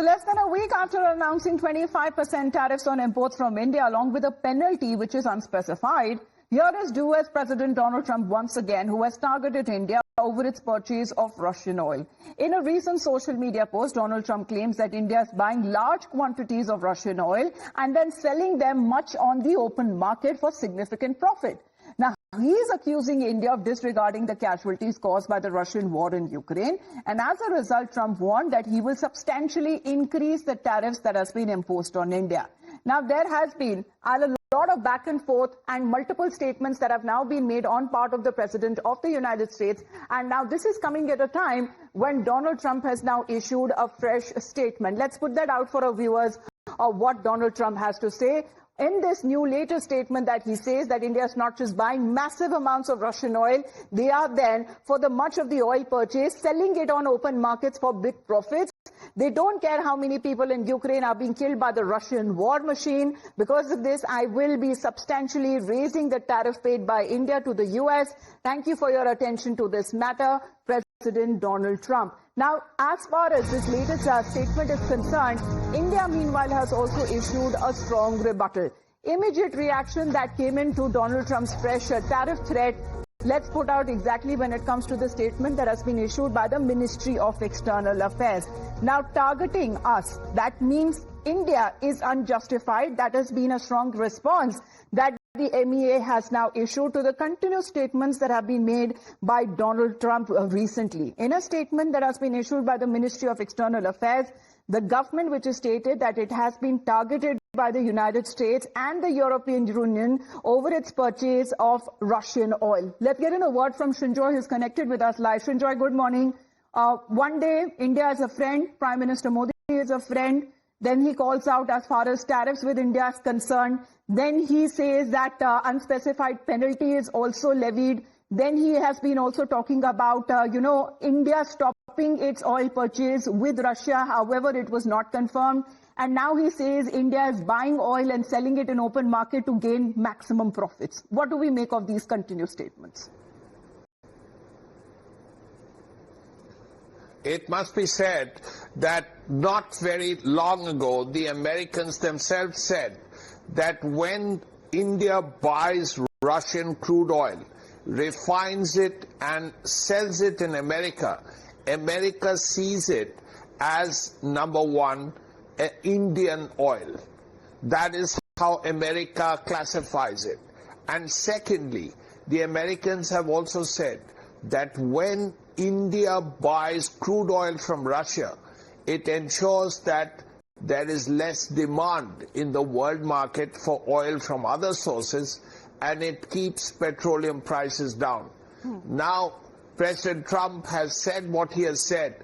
So less than a week after announcing 25% tariffs on imports from India, along with a penalty which is unspecified, here is US President Donald Trump once again, who has targeted India over its purchase of Russian oil. In a recent social media post, Donald Trump claims that India is buying large quantities of Russian oil and then selling them much on the open market for significant profit. Now, he is accusing India of disregarding the casualties caused by the Russian war in Ukraine. And as a result, Trump warned that he will substantially increase the tariffs that has been imposed on India. Now, there has been a lot of back and forth and multiple statements that have now been made on part of the President of the United States. And now this is coming at a time when Donald Trump has now issued a fresh statement. Let's put that out for our viewers of what Donald Trump has to say. In this new latest statement that he says that India is not just buying massive amounts of Russian oil, they are then, for the much of the oil purchase, selling it on open markets for big profits. They don't care how many people in Ukraine are being killed by the Russian war machine. Because of this, I will be substantially raising the tariff paid by India to the US. Thank you for your attention to this matter, President Donald Trump. Now, as far as this latest statement is concerned, India, meanwhile, has also issued a strong rebuttal. Immediate reaction that came into Donald Trump's fresh tariff threat. Let's put out exactly when it comes to the statement that has been issued by the Ministry of External Affairs. Now, targeting us, that means India is unjustified. That has been a strong response that the MEA has now issued to the continuous statements that have been made by Donald Trump recently. In a statement that has been issued by the Ministry of External Affairs, the government, which has stated that it has been targeted by the United States and the European Union over its purchase of Russian oil. Let's get in a word from Shinjoy, who's connected with us live. Shinjoy, good morning. One day, India is a friend, Prime Minister Modi is a friend. Then he calls out as far as tariffs with India is concerned. Then he says that unspecified penalty is also levied. Then he has been also talking about, India stopping its oil purchase with Russia. However, it was not confirmed. And now he says India is buying oil and selling it in open market to gain maximum profits. What do we make of these continuous statements? It must be said that not very long ago, the Americans themselves said that when India buys Russian crude oil, refines it and sells it in America, America sees it as, number one, Indian oil. That is how America classifies it. And secondly, the Americans have also said that when India buys crude oil from Russia, it ensures that there is less demand in the world market for oil from other sources, and it keeps petroleum prices down. Now, President Trump has said what he has said,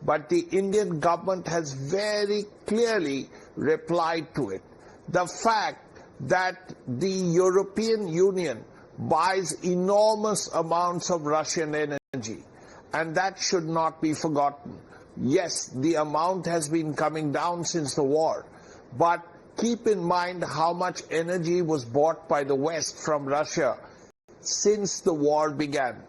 but the Indian government has very clearly replied to it. The fact that the European Union buys enormous amounts of Russian energy, and that should not be forgotten. Yes, the amount has been coming down since the war, but keep in mind how much energy was bought by the West from Russia since the war began.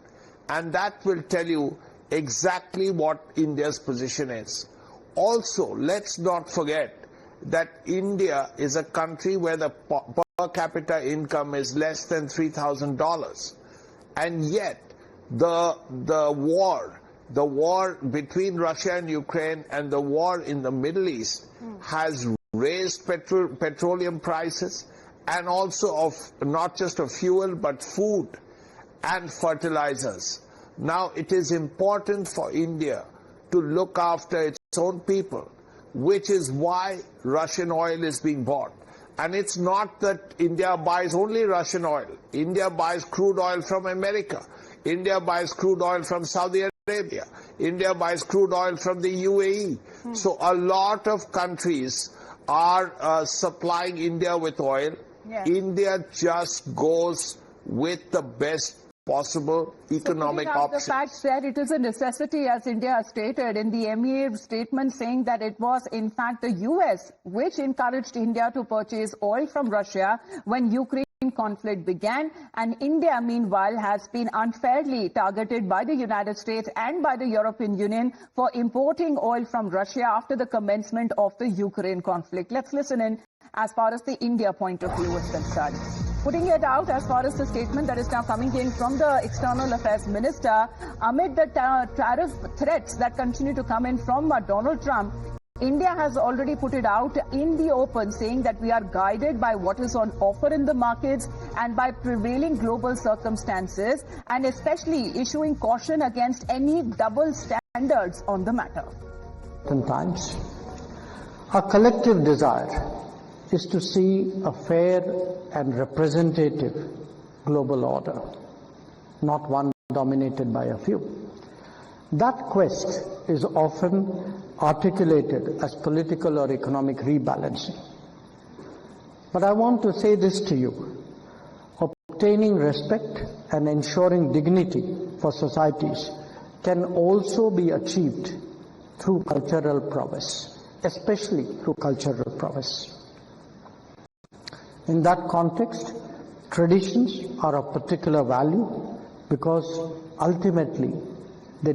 And that will tell you exactly what India's position is. Also, let's not forget that India is a country where the per capita income is less than $3,000. And yet, the war between Russia and Ukraine and the war in the Middle East has raised petroleum prices, and also of not just of fuel but food and fertilizers. Now it is important for India to look after its own people, which is why Russian oil is being bought. And it's not that India buys only Russian oil. India buys crude oil from America. India buys crude oil from Saudi Arabia. India buys crude oil from the UAE. So a lot of countries are supplying India with oil. Yes. India just goes with the best possible economic option. The fact that it is a necessity, as India has stated in the MEA statement, saying that it was in fact the US which encouraged India to purchase oil from Russia when Ukraine conflict began, and India, meanwhile, has been unfairly targeted by the United States and by the European Union for importing oil from Russia after the commencement of the Ukraine conflict. Let's listen in as far as the India point of view is concerned. Putting it out as far as the statement that is now coming in from the External Affairs Minister, amid the tariff threats that continue to come in from Donald Trump, India has already put it out in the open, saying that we are guided by what is on offer in the markets and by prevailing global circumstances, and especially issuing caution against any double standards on the matter. Sometimes our collective desire is to see a fair and representative global order, not one dominated by a few. That quest is often articulated as political or economic rebalancing. But I want to say this to you: obtaining respect and ensuring dignity for societies can also be achieved through cultural prowess, especially through cultural prowess. In that context, traditions are of particular value because ultimately they...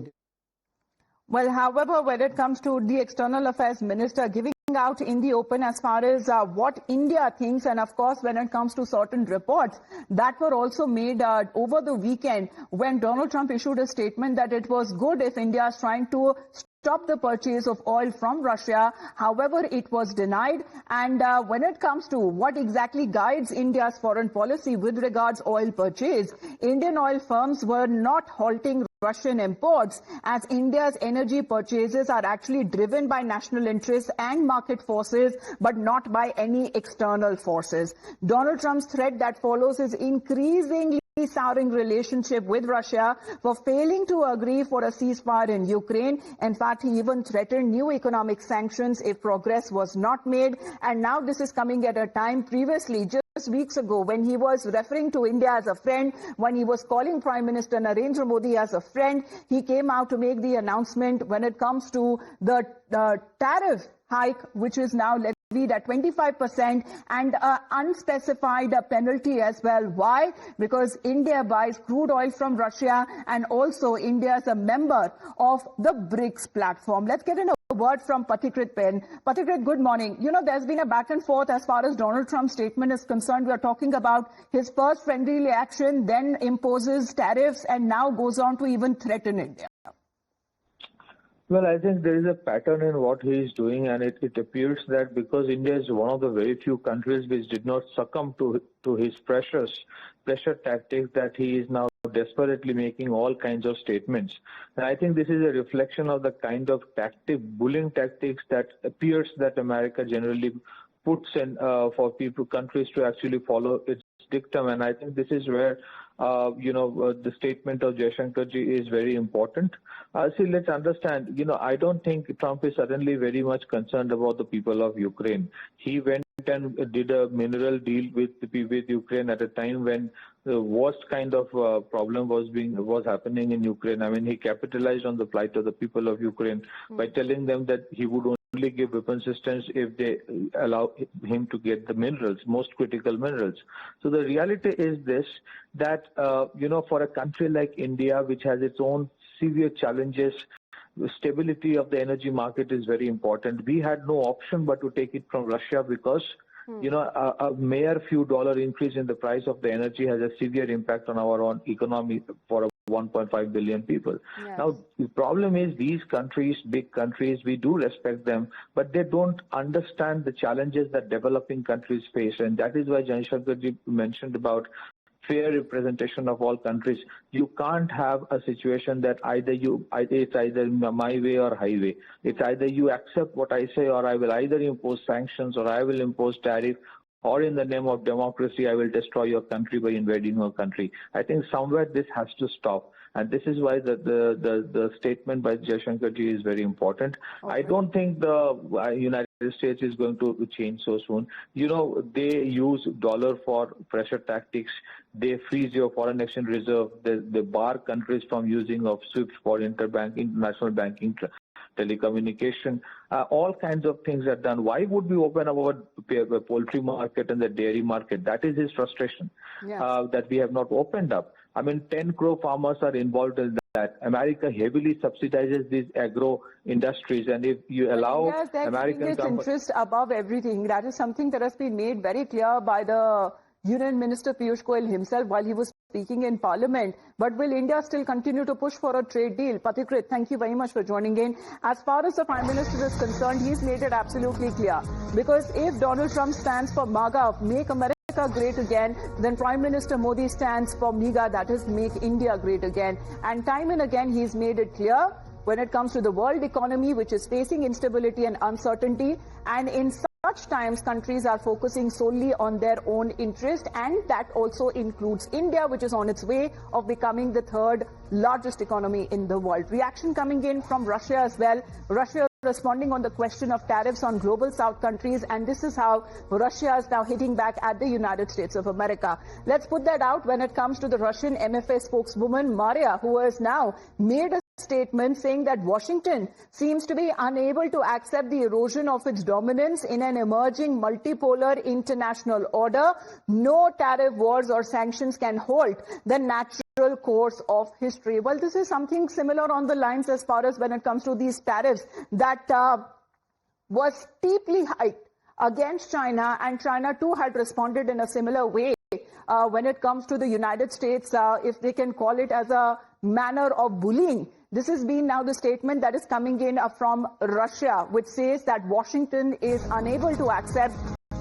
Well, however, when it comes to the External Affairs Minister giving out in the open as far as what India thinks, and of course when it comes to certain reports that were also made over the weekend, when Donald Trump issued a statement that it was good if India is trying to stop the purchase of oil from Russia. However, it was denied. And when it comes to what exactly guides India's foreign policy with regards oil purchase, Indian oil firms were not halting Russian imports, as India's energy purchases are actually driven by national interests and market forces, but not by any external forces. Donald Trump's threat that follows is increasingly souring relationship with Russia for failing to agree for a ceasefire in Ukraine. In fact, he even threatened new economic sanctions if progress was not made. And now this is coming at a time previously, just weeks ago, when he was referring to India as a friend, when he was calling Prime Minister Narendra Modi as a friend, he came out to make the announcement when it comes to the tariff hike, which is now levied at 25% and unspecified penalty as well. Why? Because India buys crude oil from Russia, and also India is a member of the BRICS platform. Let's get in a word from Patikrit Pen. Patikrit, good morning. You know, there's been a back and forth as far as Donald Trump's statement is concerned. We are talking about his first friendly reaction, then imposes tariffs, and now goes on to even threaten India. Well, I think there is a pattern in what he is doing, and it appears that because India is one of the very few countries which did not succumb to his pressure tactics, that he is now desperately making all kinds of statements. And I think this is a reflection of the kind of bullying tactics that appears that America generally puts in for countries to actually follow its dictum. And I think this is where the statement of Jaishankarji is very important. See, let's understand, I don't think Trump is suddenly very much concerned about the people of Ukraine. He went and did a mineral deal with Ukraine at a time when the worst kind of problem was happening in Ukraine. I mean, he capitalized on the plight of the people of Ukraine by telling them that he would only give weapon assistance if they allow him to get the minerals, most critical minerals. So the reality is this, that, for a country like India, which has its own severe challenges, the stability of the energy market is very important. We had no option but to take it from Russia because a mere few dollar increase in the price of the energy has a severe impact on our own economy for 1.5 billion people. Yes. Now, the problem is these countries, big countries, we do respect them, but they don't understand the challenges that developing countries face. And that is why Jaishankarji mentioned about fair representation of all countries. You can't have a situation that it's either my way or highway. It's either you accept what I say, or I will either impose sanctions, or I will impose tariff, or in the name of democracy, I will destroy your country by invading your country. I think somewhere this has to stop. And this is why the statement by Jaishankarji is very important. Okay. I don't think the United States is going to change so soon. They use dollar for pressure tactics. They freeze your foreign exchange reserve. They bar countries from using of SWIFT for international banking telecommunication, all kinds of things are done. Why would we open up our poultry market and the dairy market? That is his frustration, Yes. that we have not opened up. I mean, 10 crore farmers are involved in that. America heavily subsidizes these agro industries, and if you allow American companies... interest above everything. That is something that has been made very clear by the Union Minister Piyush Goyal himself while he was speaking in Parliament. But will India still continue to push for a trade deal? Pathikrit, thank you very much for joining in. As far as the Prime Minister is concerned, he's made it absolutely clear. Because if Donald Trump stands for MAGA, Make America Great Again, then Prime Minister Modi stands for MIGA, that is Make India Great Again. And time and again, he's made it clear when it comes to the world economy, which is facing instability and uncertainty. And in such times, countries are focusing solely on their own interest, and that also includes India, which is on its way of becoming the third largest economy in the world. Reaction coming in from Russia as well. Russia responding on the question of tariffs on global South countries, and this is how Russia is now hitting back at the United States of America. Let's put that out when it comes to the Russian MFA spokeswoman Maria, who has now made a statement saying that Washington seems to be unable to accept the erosion of its dominance in an emerging multipolar international order. No tariff wars or sanctions can halt the natural course of history. Well, this is something similar on the lines as far as when it comes to these tariffs that was steeply hiked against China, and China too had responded in a similar way. When it comes to the United States, if they can call it as a manner of bullying. This has been now the statement that is coming in from Russia, which says that Washington is unable to accept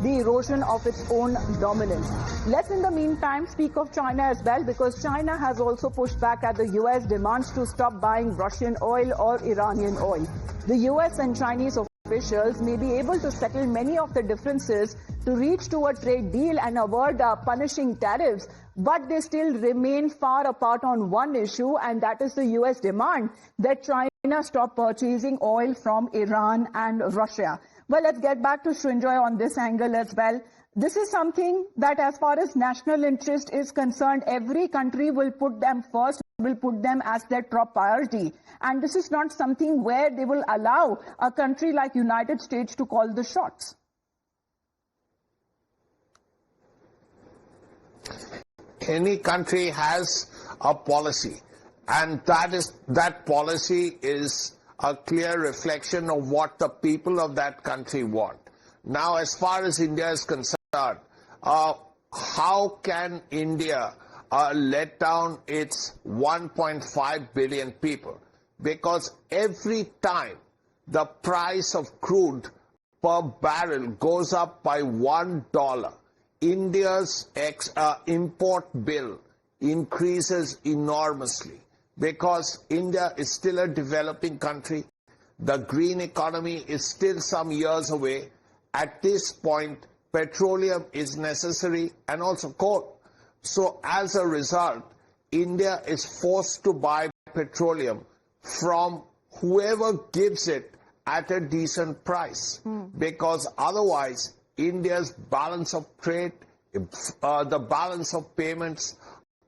the erosion of its own dominance. Let's in the meantime speak of China as well, because China has also pushed back at the US demands to stop buying Russian oil or Iranian oil. The US and Chinese officials may be able to settle many of the differences to reach to a trade deal and avoid punishing tariffs, but they still remain far apart on one issue, and that is the US demand that China stop purchasing oil from Iran and Russia. Well, let's get back to Srinjoy on this angle as well. This is something that, as far as national interest is concerned, every country will put them first, will put them as their top priority. And this is not something where they will allow a country like United States to call the shots. Any country has a policy, and that policy is a clear reflection of what the people of that country want. Now, as far as India is concerned, how can India let down its 1.5 billion people? Because every time the price of crude per barrel goes up by $1, India's import bill increases enormously, because India is still a developing country. The green economy is still some years away. At this point, petroleum is necessary, and also coal. So as a result, India is forced to buy petroleum from whoever gives it at a decent price, because otherwise India's balance of trade, the balance of payments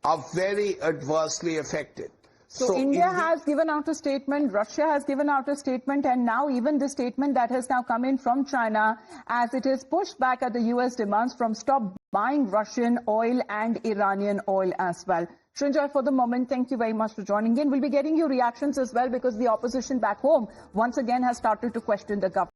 are very adversely affected. So India has given out a statement, Russia has given out a statement, and now even the statement that has now come in from China, as it is pushed back at the US demands from stop buying Russian oil and Iranian oil as well. Srinjoy, for the moment, thank you very much for joining in. We'll be getting your reactions as well, because the opposition back home once again has started to question the government.